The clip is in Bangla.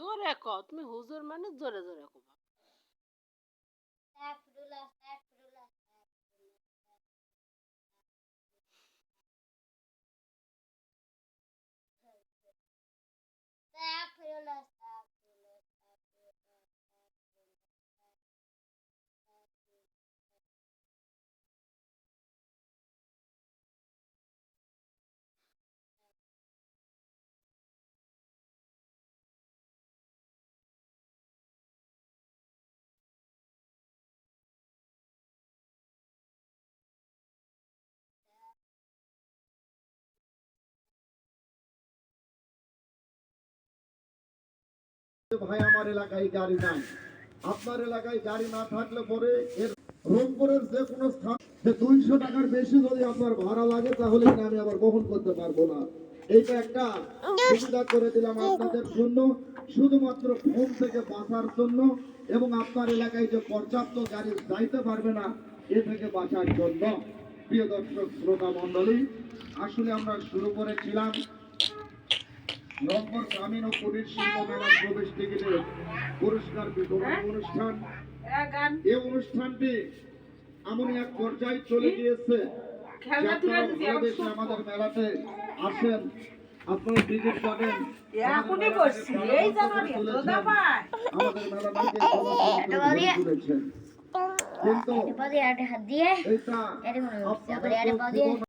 জোরে কও, তুমি হুজুর মানে জোরে জোরে কবা। ভাই আমার এলাকায় গাড়ি নাই, আপনার এলাকায় গাড়ি না থাকলে পরে রংপুরের যে কোনো স্থান 200 টাকার বেশি যদি আপনার ভাড়া লাগে তাহলে আমি আবার বহন করতে পারবো না। এইটা একটা সুবিধা করে দিলাম আপনাদের জন্য, শুধুমাত্র ঘুম থেকে বাঁচার জন্য এবং আপনার এলাকায় যে পর্যাপ্ত গাড়ি যাইতে পারবে না এ থেকে বাঁচার জন্য। প্রিয় দর্শক শ্রোতা মন্ডলী, আসলে আমরা শুরু করেছিলাম রংপুর গ্রামীণ ও কুটির শিল্প মেলার প্রবেশ টিকিটের পুরস্কার বিতরণ অনুষ্ঠান। এই অনুষ্ঠানটি এমন এক পর্যায়ে চলে গিয়েছে আমাদের মেলাতে আসেন, আপনারা টিকিট পাবেন আমাদের মেলা থেকে কিন্তু এটা